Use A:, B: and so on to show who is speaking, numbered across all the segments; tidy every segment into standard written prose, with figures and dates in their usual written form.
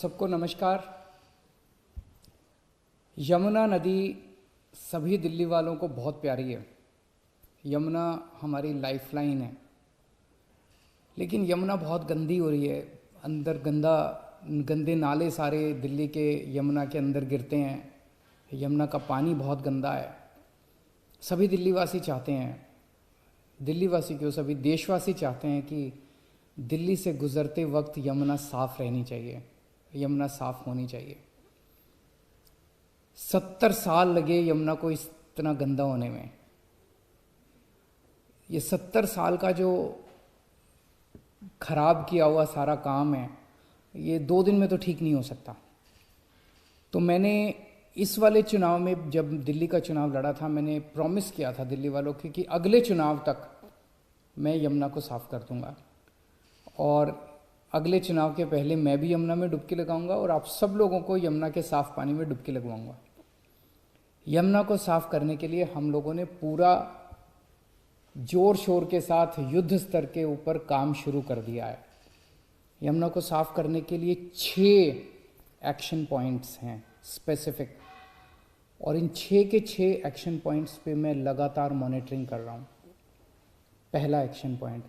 A: सबको नमस्कार। यमुना नदी सभी दिल्ली वालों को बहुत प्यारी है। यमुना हमारी लाइफलाइन है, लेकिन यमुना बहुत गंदी हो रही है। अंदर गंदे नाले सारे दिल्ली के यमुना के अंदर गिरते हैं। यमुना का पानी बहुत गंदा है। सभी दिल्लीवासी चाहते हैं, दिल्लीवासी क्यों, सभी देशवासी चाहते हैं कि दिल्ली से गुजरते वक्त यमुना साफ रहनी चाहिए, यमुना साफ होनी चाहिए। 70 साल लगे यमुना को इतना गंदा होने में। ये 70 साल का जो खराब किया हुआ सारा काम है, ये 2 दिन में तो ठीक नहीं हो सकता। तो मैंने इस वाले चुनाव में, जब दिल्ली का चुनाव लड़ा था, मैंने प्रॉमिस किया था दिल्ली वालों को कि अगले चुनाव तक मैं यमुना को साफ कर दूंगा, और अगले चुनाव के पहले मैं भी यमुना में डुबकी लगाऊंगा और आप सब लोगों को यमुना के साफ पानी में डुबकी लगवाऊंगा। यमुना को साफ करने के लिए हम लोगों ने पूरा जोर शोर के साथ युद्ध स्तर के ऊपर काम शुरू कर दिया है। यमुना को साफ करने के लिए 6 एक्शन पॉइंट्स हैं स्पेसिफिक, और इन 6 के 6 एक्शन पॉइंट्स पे मैं लगातार मॉनिटरिंग कर रहा हूँ। पहला एक्शन पॉइंट,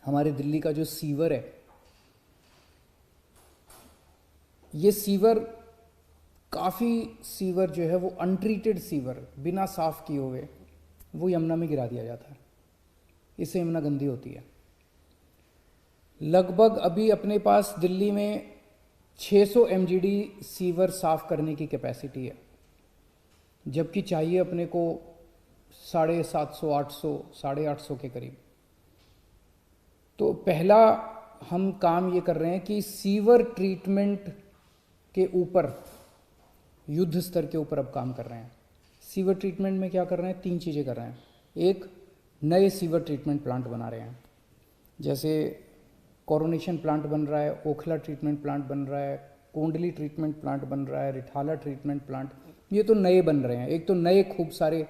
A: हमारे दिल्ली का जो सीवर है, ये सीवर काफ़ी सीवर जो है वो अनट्रीटेड सीवर, बिना साफ किए हुए वो यमुना में गिरा दिया जाता है। इससे यमुना गंदी होती है। लगभग अभी अपने पास दिल्ली में 600 MGD सीवर साफ करने की कैपेसिटी है, जबकि चाहिए अपने को 750, 800, 850 के करीब। तो पहला हम काम ये कर रहे हैं कि सीवर ट्रीटमेंट के ऊपर, युद्ध स्तर के ऊपर अब काम कर रहे हैं। सीवर ट्रीटमेंट में क्या कर रहे हैं? 3 चीज़ें कर रहे हैं। एक, नए सीवर ट्रीटमेंट प्लांट बना रहे हैं। जैसे कोरोनेशन प्लांट बन रहा है, ओखला ट्रीटमेंट प्लांट बन रहा है, कोंडली ट्रीटमेंट प्लांट बन रहा है, रिठाला ट्रीटमेंट प्लांट, ये तो नए बन रहे हैं। एक तो नए खूब सारे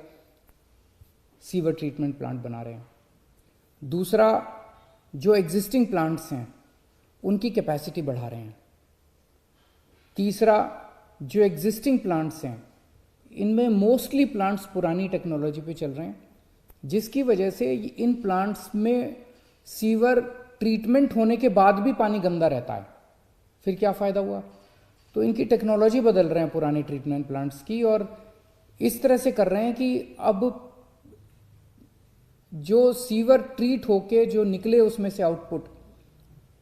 A: सीवर ट्रीटमेंट प्लांट बना रहे हैं। दूसरा, जो एग्जिस्टिंग प्लांट्स हैं उनकी कैपेसिटी बढ़ा रहे हैं। तीसरा, जो एग्जिस्टिंग प्लांट्स हैं इनमें मोस्टली प्लांट्स पुरानी टेक्नोलॉजी पे चल रहे हैं, जिसकी वजह से इन प्लांट्स में सीवर ट्रीटमेंट होने के बाद भी पानी गंदा रहता है। फिर क्या फ़ायदा हुआ? तो इनकी टेक्नोलॉजी बदल रहे हैं पुरानी ट्रीटमेंट प्लांट्स की, और इस तरह से कर रहे हैं कि अब जो सीवर ट्रीट होके जो निकले उसमें से आउटपुट,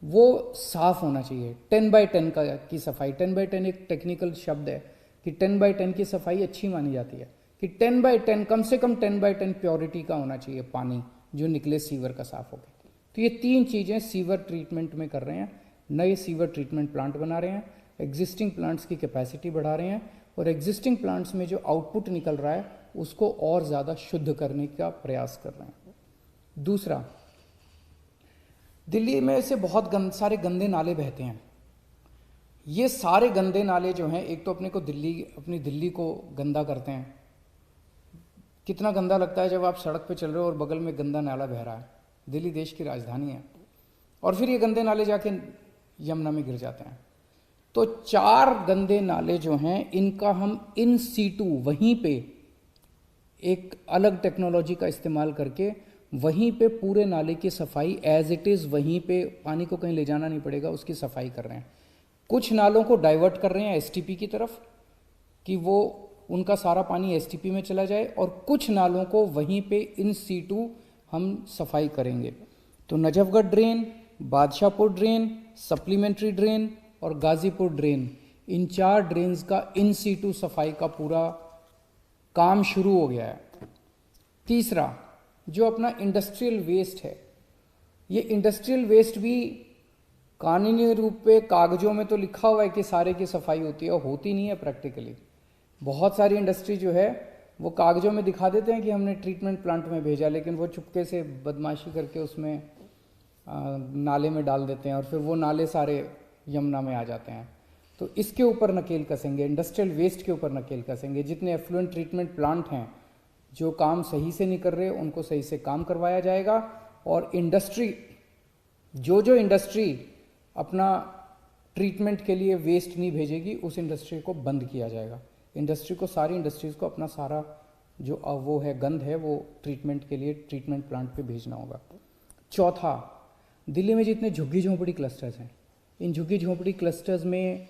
A: वो साफ होना चाहिए। 10x10 की सफाई, 10x10 एक टेक्निकल शब्द है कि 10x10 की सफाई अच्छी मानी जाती है, कि 10x10 कम से कम 10x10 प्योरिटी का होना चाहिए पानी जो निकले सीवर का साफ होकर। तो ये 3 चीज़ें सीवर ट्रीटमेंट में कर रहे हैं। नए सीवर ट्रीटमेंट प्लांट बना रहे हैं, एग्जिस्टिंग प्लांट्स की कैपेसिटी बढ़ा रहे हैं, और एग्जिस्टिंग प्लांट्स में जो आउटपुट निकल रहा है उसको और ज़्यादा शुद्ध करने का प्रयास कर रहे हैं। दूसरा, दिल्ली में से बहुत सारे गंदे नाले बहते हैं। ये सारे गंदे नाले जो हैं, एक तो अपनी दिल्ली को गंदा करते हैं। कितना गंदा लगता है जब आप सड़क पे चल रहे हो और बगल में गंदा नाला बह रहा है। दिल्ली देश की राजधानी है, और फिर ये गंदे नाले जाके यमुना में गिर जाते हैं। तो 4 गंदे नाले जो हैं इनका हम इन सीटू वहीं पे एक अलग टेक्नोलॉजी का इस्तेमाल करके वहीं पे पूरे नाले की सफाई एज इट इज़, वहीं पे पानी को कहीं ले जाना नहीं पड़ेगा, उसकी सफाई कर रहे हैं। कुछ नालों को डाइवर्ट कर रहे हैं STP की तरफ कि वो उनका सारा पानी STP में चला जाए, और कुछ नालों को वहीं पे इन सीटू हम सफाई करेंगे। तो Najafgarh drain, Badshahpur drain, supplementary drain और गाजीपुर ड्रेन, इन 4 ड्रेन्स का इन सीटू सफाई का पूरा काम शुरू हो गया है। तीसरा, जो अपना इंडस्ट्रियल वेस्ट है, ये इंडस्ट्रियल वेस्ट भी कानूनी रूप पे कागजों में तो लिखा हुआ है कि सारे की सफाई होती है, होती नहीं है प्रैक्टिकली। बहुत सारी इंडस्ट्री जो है वो कागजों में दिखा देते हैं कि हमने ट्रीटमेंट प्लांट में भेजा, लेकिन वो चुपके से बदमाशी करके उसमें नाले में डाल देते हैं, और फिर वो नाले सारे यमुना में आ जाते हैं। तो इसके ऊपर नकेल कसेंगे, इंडस्ट्रियल वेस्ट के ऊपर नकेल कसेंगे। जितने एफ्लुएंट ट्रीटमेंट प्लांट हैं जो काम सही से नहीं कर रहे उनको सही से काम करवाया जाएगा, और इंडस्ट्री जो इंडस्ट्री अपना ट्रीटमेंट के लिए वेस्ट नहीं भेजेगी, उस इंडस्ट्री को बंद किया जाएगा। इंडस्ट्री को, सारी इंडस्ट्रीज़ को अपना सारा जो वो है गंद है वो ट्रीटमेंट के लिए ट्रीटमेंट प्लांट पे भेजना होगा। चौथा, दिल्ली में जितने झुग्गी झोंपड़ी क्लस्टर्स हैं, इन झुग्गी झोंपड़ी क्लस्टर्स में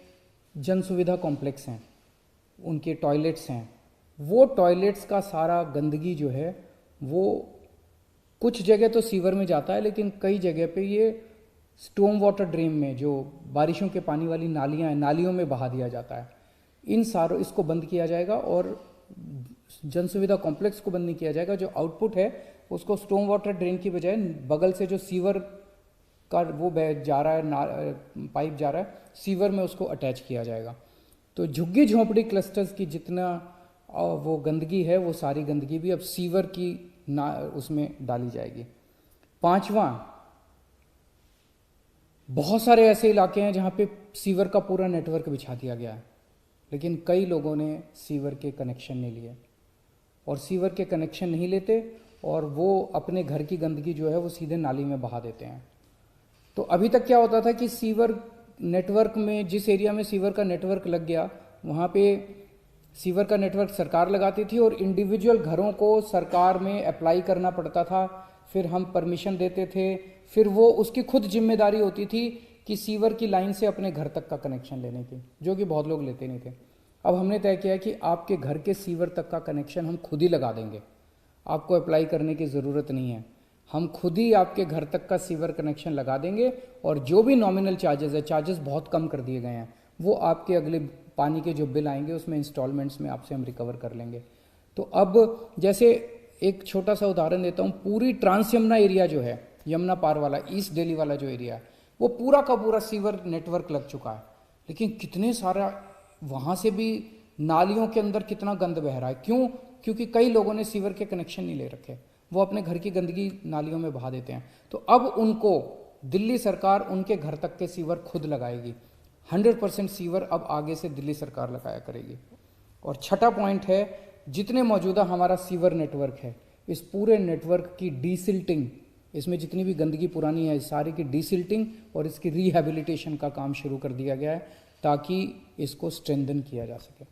A: जन सुविधा कॉम्प्लेक्स हैं, उनके टॉयलेट्स हैं, वो टॉयलेट्स का सारा गंदगी जो है वो कुछ जगह तो सीवर में जाता है, लेकिन कई जगह पे ये स्टॉर्म वाटर ड्रेन में, जो बारिशों के पानी वाली नालियाँ हैं, नालियों में बहा दिया जाता है। इन सारों इसको बंद किया जाएगा और जन सुविधा कॉम्प्लेक्स को बंद नहीं किया जाएगा। जो आउटपुट है उसको स्टॉर्म वाटर ड्रेन की बजाय बगल से जो सीवर का वो जा रहा है, पाइप जा रहा है, सीवर में उसको अटैच किया जाएगा। तो झुग्गी झोंपड़ी क्लस्टर्स की जितना वो गंदगी है वो सारी गंदगी भी अब सीवर की उसमें डाली जाएगी। पांचवा, बहुत सारे ऐसे इलाके हैं जहाँ पे सीवर का पूरा नेटवर्क बिछा दिया गया है, लेकिन कई लोगों ने सीवर के कनेक्शन नहीं लिए, और सीवर के कनेक्शन नहीं लेते और वो अपने घर की गंदगी जो है वो सीधे नाली में बहा देते हैं। तो अभी तक क्या होता था कि सीवर नेटवर्क में, जिस एरिया में सीवर का नेटवर्क लग गया वहाँ पे सीवर का नेटवर्क सरकार लगाती थी और इंडिविजुअल घरों को सरकार में अप्लाई करना पड़ता था, फिर हम परमिशन देते थे, फिर वो उसकी खुद जिम्मेदारी होती थी कि सीवर की लाइन से अपने घर तक का कनेक्शन लेने की, जो कि बहुत लोग लेते नहीं थे। अब हमने तय किया कि आपके घर के सीवर तक का कनेक्शन हम खुद ही लगा देंगे, आपको अप्लाई करने की ज़रूरत नहीं है, हम खुद ही आपके घर तक का सीवर कनेक्शन लगा देंगे, और जो भी नॉमिनल चार्जेस है, चार्जेस बहुत कम कर दिए गए हैं, वो आपके अगले पानी के जो बिल आएंगे उसमें इंस्टॉलमेंट्स में आपसे हम रिकवर कर लेंगे। तो अब जैसे एक छोटा सा उदाहरण देता हूँ, पूरी ट्रांस यमुना एरिया जो है, यमुना पार वाला, ईस्ट दिल्ली वाला जो एरिया है, वो पूरा का पूरा सीवर नेटवर्क लग चुका है, लेकिन कितने सारा वहाँ से भी नालियों के अंदर कितना गंद बह रहा है। क्यों? क्योंकि कई लोगों ने सीवर के कनेक्शन नहीं ले रखे, वो अपने घर की गंदगी नालियों में बहा देते हैं। तो अब उनको दिल्ली सरकार उनके घर तक के सीवर खुद लगाएगी, 100% सीवर अब आगे से दिल्ली सरकार लगाया करेगी। और छठा पॉइंट है, जितने मौजूदा हमारा सीवर नेटवर्क है, इस पूरे नेटवर्क की डीसिल्टिंग, इसमें जितनी भी गंदगी पुरानी है सारी की डीसिल्टिंग और इसकी रिहैबिलिटेशन का काम शुरू कर दिया गया है, ताकि इसको स्ट्रेंथन किया जा सके।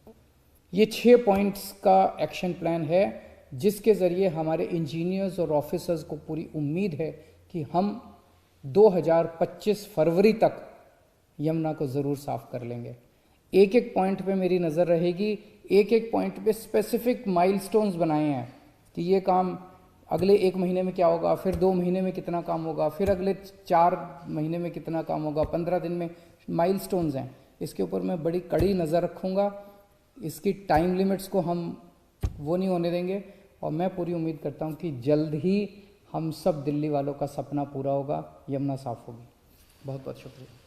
A: ये 6 पॉइंट्स का एक्शन प्लान है, जिसके ज़रिए हमारे इंजीनियर्स और ऑफिसर्स को पूरी उम्मीद है कि हम 2025 फरवरी तक यमुना को ज़रूर साफ़ कर लेंगे। एक एक पॉइंट पे मेरी नज़र रहेगी, एक एक पॉइंट पे स्पेसिफिक माइलस्टोन्स बनाए हैं कि ये काम अगले 1 महीने में क्या होगा, फिर 2 महीने में कितना काम होगा, फिर अगले 4 महीने में कितना काम होगा, 15 दिन में, माइलस्टोन्स हैं। इसके ऊपर मैं बड़ी कड़ी नज़र रखूँगा, इसकी टाइम लिमिट्स को हम वो नहीं होने देंगे, और मैं पूरी उम्मीद करता हूँ कि जल्द ही हम सब दिल्ली वालों का सपना पूरा होगा, यमुना साफ़ होगी। बहुत बहुत शुक्रिया।